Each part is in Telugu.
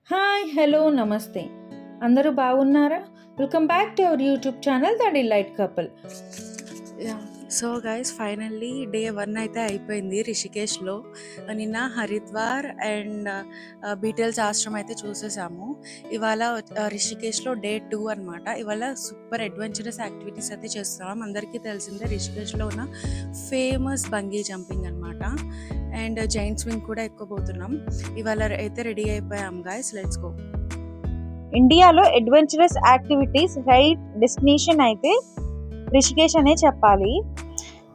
హాయ్ హలో నమస్తే అందరూ బాగున్నారా? Welcome back to our YouTube channel the delight couple. So guys finally day 1 అయితే అయిపోయింది రిషికేష్లో. నిన్న హరిద్వార్ అండ్ బీటెల్స్ ఆశ్రమం అయితే చూసేసాము. ఇవాళ రిషికేష్లో డే 2 అనమాట. ఇవాళ సూపర్ అడ్వెంచరస్ యాక్టివిటీస్ అయితే చేస్తున్నాం. అందరికీ తెలిసిందే రిషికేష్లో ఉన్న ఫేమస్ బంగీ జంపింగ్ అనమాట. అండ్ జైంట్ స్వింగ్ కూడా ఎక్కబోతున్నాం. ఇవాళ అయితే రెడీ అయిపోయాం గైస్, లెట్స్ గో. ఇండియాలో అడ్వెంచరస్ యాక్టివిటీస్ రైట్ డెస్టినేషన్ అయితే రిషికేష్ అనే చెప్పాలి.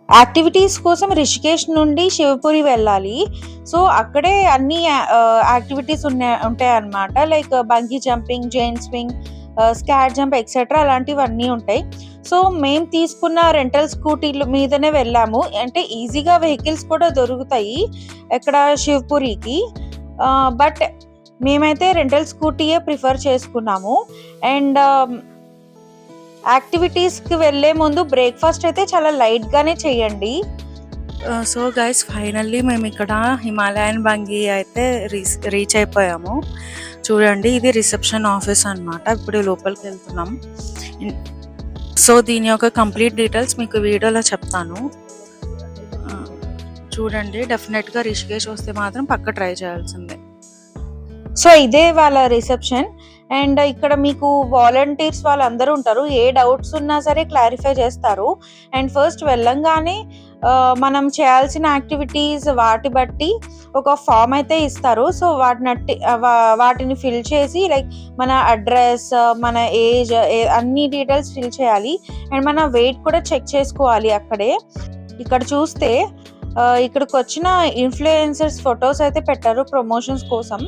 యాక్టివిటీస్ కోసం రిషికేష్ నుండి శివపురి వెళ్ళాలి. సో అక్కడే అన్ని యాక్టివిటీస్ ఉంటాయి అన్నమాట. Like bungee jumping, giant swing, Scott jump etcetera అలాంటివన్నీ ఉంటాయి. సో మేము తీసుకున్న రెంటల్ స్కూటీల మీదనే వెళ్ళాము. అంటే ఈజీగా వెహికల్స్ కూడా దొరుకుతాయి ఇక్కడ శివపురికి. బట్ మేమైతే రెంటల్ స్కూటీయే ప్రిఫర్ చేసుకున్నాము. అండ్ యాక్టివిటీస్కి వెళ్ళే ముందు బ్రేక్ఫాస్ట్ అయితే చాలా లైట్గానే చేయండి. సో గైస్ ఫైనల్లీ మేము ఇక్కడ హిమాలయన్ బంగీ అయితే రీచ్ అయిపోయాము. చూడండి, ఇది రిసెప్షన్ ఆఫీస్ అనమాట. ఇప్పుడు లోపలికి వెళ్తున్నాం. సో దీని యొక్క కంప్లీట్ డీటెయిల్స్ మీకు వీడియోలో చెప్తాను. చూడండి, డెఫినెట్గా రిషికేష్ వస్తే మాత్రం పక్క ట్రై చేయాల్సిందే. సో ఇదే వాళ్ళ రిసెప్షన్. అండ్ ఇక్కడ మీకు వాలంటీర్స్ వాళ్ళందరూ ఉంటారు. ఏ డౌట్స్ ఉన్నా సరే క్లారిఫై చేస్తారు. అండ్ ఫస్ట్ వెళ్ళంగానే మనం చేయాల్సిన యాక్టివిటీస్ వాటి బట్టి ఒక ఫామ్ అయితే ఇస్తారు. సో వాటిని ఫిల్ చేసి లైక్ మన అడ్రస్, మన ఏజ్, అన్ని డీటెయిల్స్ ఫిల్ చేయాలి. అండ్ మన వెయిట్ కూడా చెక్ చేసుకోవాలి అక్కడే. ఇక్కడ చూస్తే ఇక్కడికి వచ్చిన ఇన్ఫ్లుయెన్సర్స్ ఫొటోస్ అయితే పెట్టారు ప్రమోషన్స్ కోసం.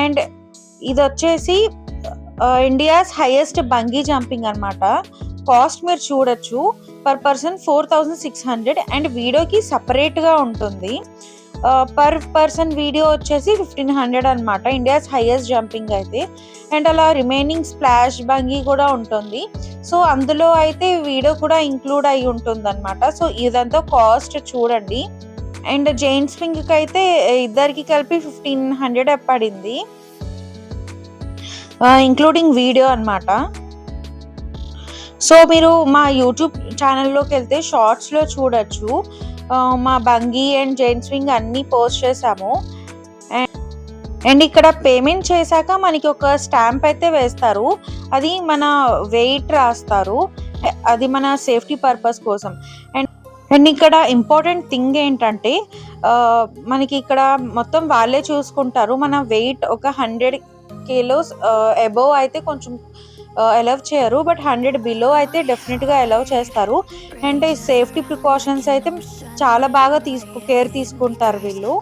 అండ్ ఇది వచ్చేసి ఇండియాస్ హైయెస్ట్ బంగీ జంపింగ్ అనమాట. కాస్ట్ మీరు చూడొచ్చు, పర్ పర్సన్ 4600. అండ్ వీడియోకి సపరేట్గా ఉంటుంది. పర్ పర్సన్ వీడియో వచ్చేసి 1500 అనమాట. ఇండియాస్ హైయెస్ట్ జంపింగ్ అయితే. అండ్ అలా రిమైనింగ్ స్ప్లాష్ బంగీ కూడా ఉంటుంది. సో అందులో అయితే వీడియో కూడా ఇంక్లూడ్ అయి ఉంటుంది అనమాట. సో ఇదంతా కాస్ట్ చూడండి. అండ్ జైంట్ స్వింగ్కి అయితే ఇద్దరికి కలిపి 1500 పడింది, ఇంక్లూడింగ్ వీడియో అనమాట. సో మీరు మా యూట్యూబ్ ఛానల్లోకి వెళ్తే షార్ట్స్లో చూడొచ్చు. మా బంగీ అండ్ జైంట్ స్వింగ్ అన్నీ పోస్ట్ చేసాము. అండ్ ఇక్కడ పేమెంట్ చేశాక మనకి ఒక స్టాంప్ అయితే వేస్తారు. అది మన వెయిట్ రాస్తారు. అది మన సేఫ్టీ పర్పస్ కోసం. అండ్ ఇక్కడ ఇంపార్టెంట్ థింగ్ ఏంటంటే మనకి ఇక్కడ మొత్తం వాళ్ళే చూసుకుంటారు. మన వెయిట్ ఒక 100 kilos అబోవ్ అయితే కొంచెం అలౌ చేయరు. బట్ 100 బిలో అయితే డెఫినెట్గా అలౌ చేస్తారు. అండ్ సేఫ్టీ ప్రికాషన్స్ అయితే చాలా బాగా కేర్ తీసుకుంటారు వీళ్ళు.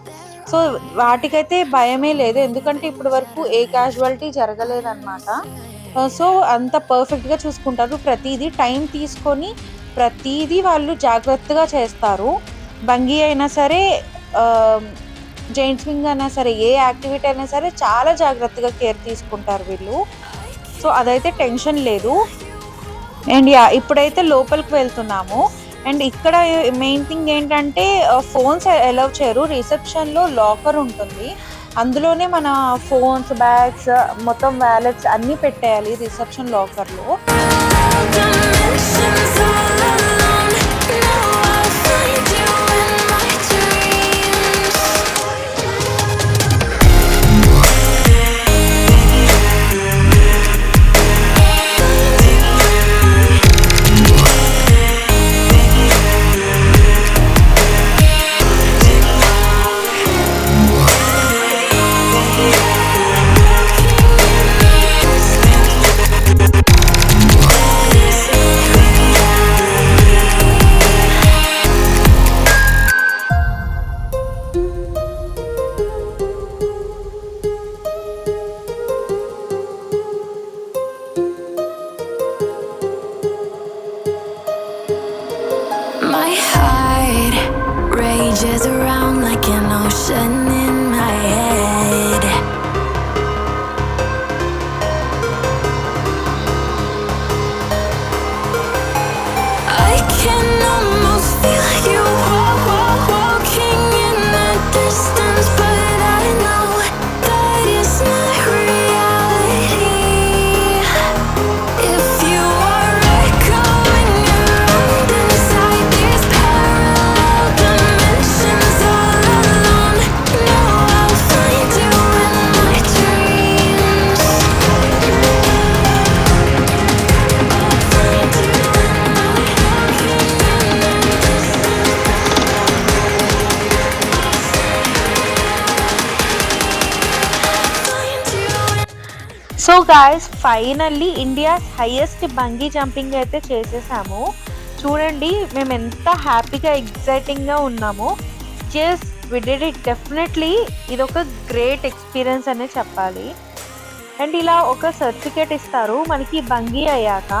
సో వాటికైతే భయమే లేదు, ఎందుకంటే ఇప్పటి వరకు ఏ క్యాజువాలిటీ జరగలేదన్నమాట. సో అంత పర్ఫెక్ట్గా చూసుకుంటారు. ప్రతిదీ టైం తీసుకొని ప్రతిదీ వాళ్ళు జాగ్రత్తగా చేస్తారు. బంగీ అయినా సరే, జైంట్ స్వింగ్ అయినా సరే, ఏ యాక్టివిటీ అయినా సరే చాలా జాగ్రత్తగా కేర్ తీసుకుంటారు వీళ్ళు. సో అదైతే టెన్షన్ లేదు. అండ్ ఇప్పుడైతే లోపలికి వెళ్తున్నాము. అండ్ ఇక్కడ మెయిన్ థింగ్ ఏంటంటే ఫోన్స్ అలౌ చేయరు. రిసెప్షన్లో లాకర్ ఉంటుంది, అందులోనే మన ఫోన్స్, బ్యాగ్స్, మొత్తం వ్యాలెట్స్ అన్నీ పెట్టేయాలి రిసెప్షన్ లాకర్లో. So guys finally India's highest bungee jumping అయితే చేసేసాము. చూడండి మేము ఎంత హ్యాపీగా ఎగ్జైటింగ్గా ఉన్నాము. Just we did it. Definitely ఇది ఒక గ్రేట్ ఎక్స్పీరియన్స్ అనే చెప్పాలి. అండ్ ఇలా ఒక సర్టిఫికేట్ ఇస్తారు మనకి బంగీ అయ్యాక,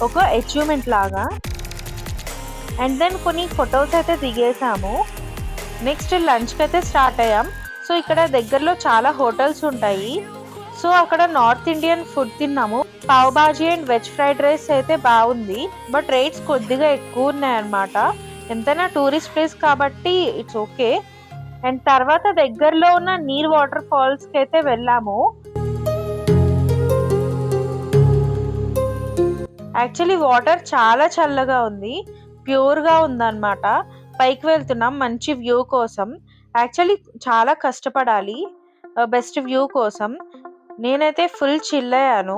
ఒక అచీవ్మెంట్ లాగా. అండ్ దెన్ కొన్ని ఫొటోస్ అయితే దిగేసాము. నెక్స్ట్ లంచ్కి అయితే స్టార్ట్ అయ్యాం. సో ఇక్కడ దగ్గరలో చాలా హోటల్స్ ఉంటాయి. సో అక్కడ నార్త్ ఇండియన్ ఫుడ్ తిన్నాము. Pav bhaji and veg fried rice అయితే బాగుంది, బట్ రేట్స్ కొద్దిగా ఎక్కువ ఉన్నాయన్నమాట. ఎంతైనా టూరిస్ట్ ప్లేస్ కాబట్టి ఇట్స్ ఓకే. అండ్ తర్వాత దగ్గరలో ఉన్న నీర్ వాటర్ ఫాల్స్కి అయితే వెళ్ళాము. యాక్చువల్లీ వాటర్ చాలా చల్లగా ఉంది, ప్యూర్గా ఉందన్నమాట. పైకి వెళ్తున్నాం మంచి వ్యూ కోసం. యాక్చువల్లీ చాలా కష్టపడాలి బెస్ట్ వ్యూ కోసం. నేనైతే ఫుల్ చిల్ అయ్యాను.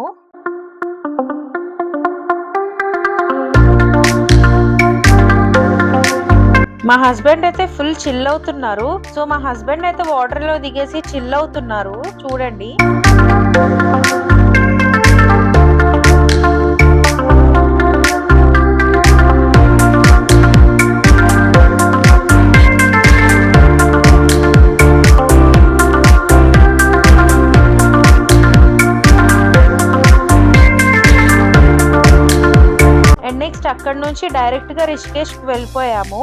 మా హస్బెండ్ అయితే ఫుల్ చిల్ అవుతున్నారు. సో మా హస్బెండ్ అయితే వాటర్ లో దిగేసి చిల్ అవుతున్నారు చూడండి. నెక్స్ట్ అక్కడ నుంచి డైరెక్ట్ గా రిషికేష్ కి వెళ్ళిపోయాము.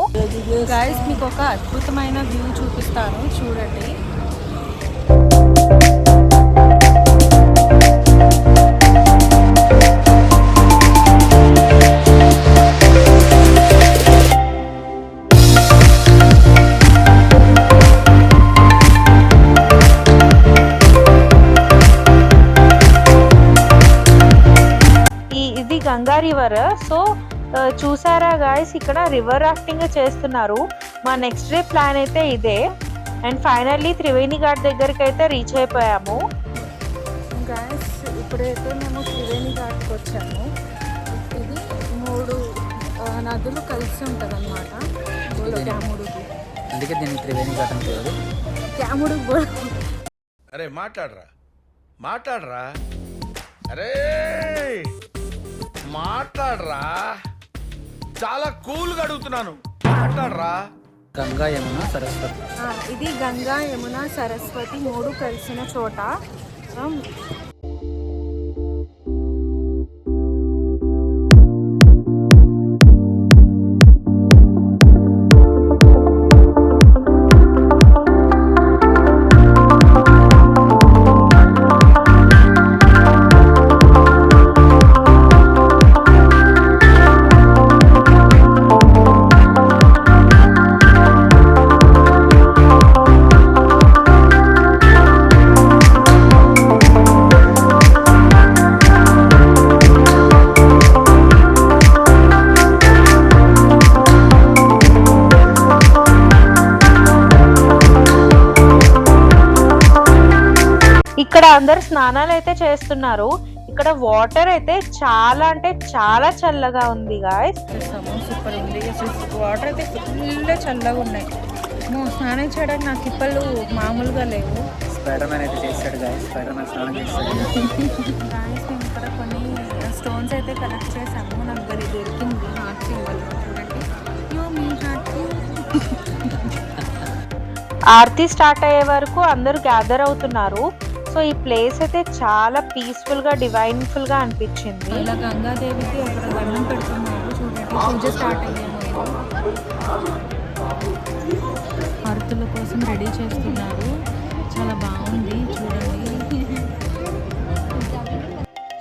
గైస్ మీకు ఒక అద్భుతమైన వ్యూ చూపిస్తాను చూడండి. ఇది గంగా రివర్. సో చూసారా గాయస్, ఇక్కడ రివర్ రాఫ్టింగ్ చేస్తున్నారు. మా నెక్స్ట్ డే ప్లాన్ అయితే ఇదే. అండ్ ఫైనల్లీ త్రివేణి ఘాట్ దగ్గరికి అయితే రీచ్ అయిపోయాము. గాయస్ ఇప్పుడైతే మేము త్రివేణి ఘాట్కి వచ్చాము. ఇది 3 నదులు కలిసి ఉంటుంది అన్నమాట. క్యాముడుకు, అందుకే దీన్ని త్రివేణి ఘాట్ అంటారు. క్యాముడుకు అరే మాట్లాడరా అరే మాట్లాడరా, చాలా కూల్గా అడుగుతున్నాను, మాట్లాడరా. గంగా యమున సరస్వతి. ఇది గంగా యమున సరస్వతి 3 కలిసిన చోట. ఇక్కడ అందరు స్నానాలు అయితే చేస్తున్నారు. ఇక్కడ వాటర్ అయితే చాలా అంటే చాలా చల్లగా ఉంది గాయస్. సూపర్ ఉంది. వాటర్ అయితే ఫుల్ చల్లగా ఉన్నాయి. స్నానం చేయడానికి నాకు తిప్పలు మామూలుగా లేవు. స్పైడర్ మ్యాన్ అయితే చేస్తాడు గాయస్. స్పైడర్ మ్యాన్ స్నానం చేస్తాడు. గాయస్ మేము ఇక్కడ కొన్ని స్టోన్స్ అయితే కలెక్ట్ చేసాము. నాకు అది దొరికింది హార్ట్ సింబల్. చూడండి, మీ హార్ట్. ఆర్తి స్టార్ట్ అయ్యే వరకు అందరూ గ్యాదర్ అవుతున్నారు. సో ఈ ప్లేస్ అయితే చాలా పీస్ఫుల్ గా డివైన్ఫుల్ గా అనిపించింది. ఇలా గంగాదేవికి అక్కడ దండం పెడుతున్నారు. చూడండి, పూజ స్టార్ట్ అయ్యాము. హారతుల కోసం రెడీ చేస్తున్నారు. చాలా బాగుంది చూడండి.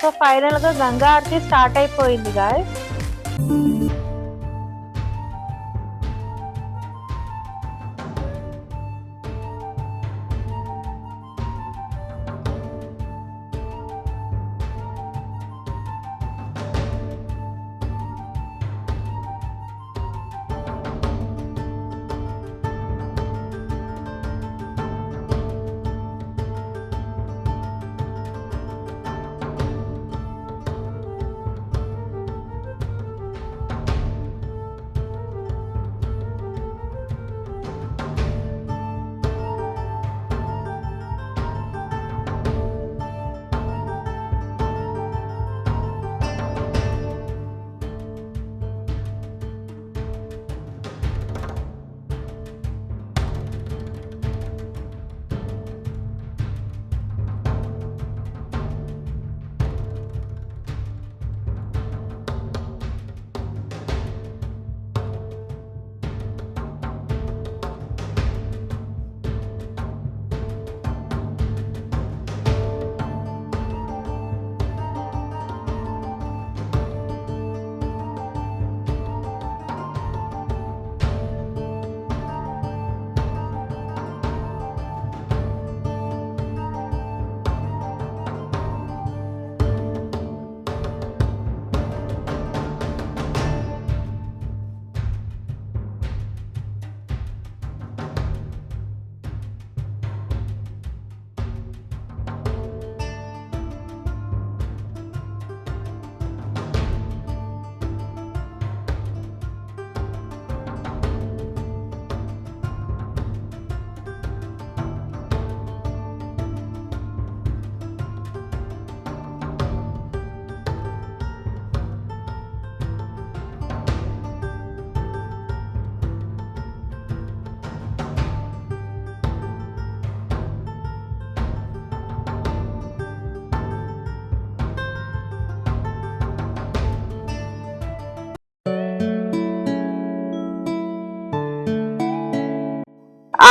సో ఫైనల్ గా గంగా ఆర్తి స్టార్ట్ అయిపోయింది గాయస్.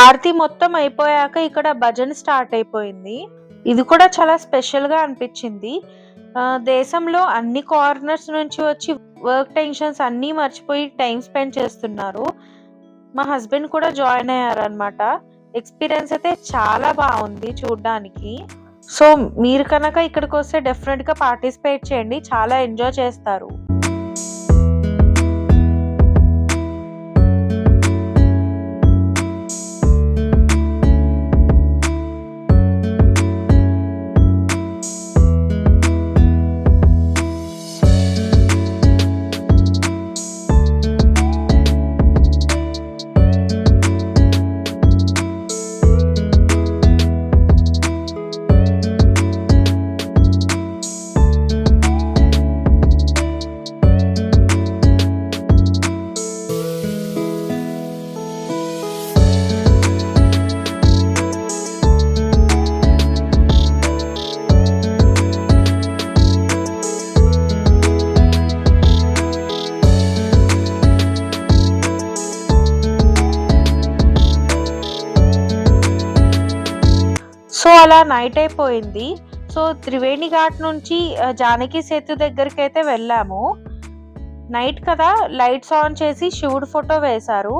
ఆరతి మొత్తం అయిపోయాక ఇక్కడ భజన స్టార్ట్ అయిపోయింది. ఇది కూడా చాలా స్పెషల్ గా అనిపించింది. దేశంలో అన్ని కార్నర్స్ నుంచి వచ్చి వర్క్ టెన్షన్స్ అన్నీ మర్చిపోయి టైం స్పెండ్ చేస్తున్నారు. మా హస్బెండ్ కూడా జాయిన్ అయ్యారనమాట. ఎక్స్పీరియన్స్ అయితే చాలా బాగుంది చూడ్డానికి. సో మీరు కనుక ఇక్కడికి వస్తే డెఫినెట్ గా పార్టిసిపేట్ చేయండి, చాలా ఎంజాయ్ చేస్తారు. సో అలా నైట్ అయిపోయింది. సో త్రివేణి ఘాట్ నుంచి జానకి సేతు దగ్గరికి అయితే వెళ్ళాము. నైట్ కదా, లైట్స్ ఆన్ చేసి శివుడు ఫోటో వేశారు.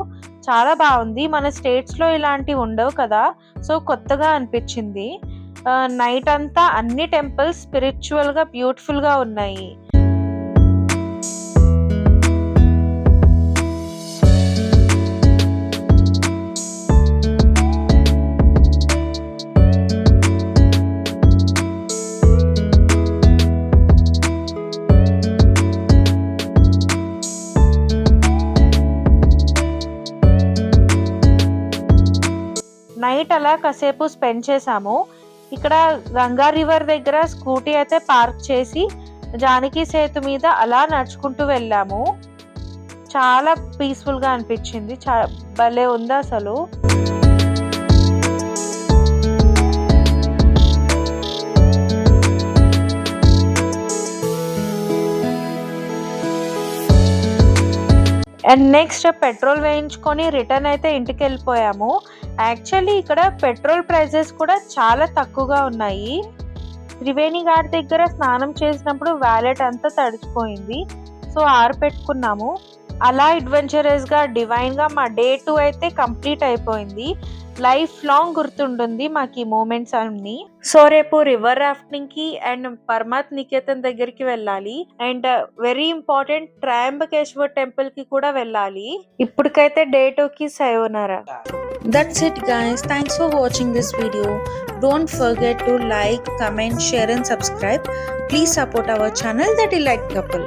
చాలా బాగుంది. మన స్టేట్స్ లో ఇలాంటివి ఉండవు కదా, సో కొత్తగా అనిపించింది. నైట్ అంతా అన్ని టెంపుల్స్ స్పిరిచువల్ గా బ్యూటిఫుల్ గా ఉన్నాయి. నైట్ అలా కాసేపు స్పెండ్ చేసాము. ఇక్కడ గంగా రివర్ దగ్గర స్కూటీ అయితే పార్క్ చేసి జానకి సేతు మీద అలా నడుచుకుంటూ వెళ్ళాము. చాలా పీస్ఫుల్ గా అనిపించింది. భలే ఉంది అసలు. అండ్ నెక్స్ట్ పెట్రోల్ వేయించుకొని రిటర్న్ అయితే ఇంటికి వెళ్ళిపోయాము. యాక్చువల్లీ ఇక్కడ పెట్రోల్ ప్రైజెస్ కూడా చాలా తక్కువగా ఉన్నాయి. త్రివేణి ఘాట్ దగ్గర స్నానం చేసినప్పుడు వ్యాలెట్ అంతా తడిచిపోయింది, సో ఆరపెట్టుకున్నాము. అలా అడ్వెంచరస్ గా డివైన్ గా మా డే 2 అయితే కంప్లీట్ అయిపోయింది. లైఫ్ లాంగ్ గుర్తుంటుంది మాకు ఈ మూమెంట్స్ అన్ని. సో రేపు రివర్ రాఫ్టింగ్ కి అండ్ పరమాత్ నికేతన్ దగ్గరికి వెళ్ళాలి. And very important Trimbakeshwar temple కి కూడా వెళ్ళాలి. ఇప్పటికైతే డే 2 కి sayonara. That's it guys. Thanks for watching this video. Don't forget to like, comment, share and subscribe. Please support our channel, The Delight Couple.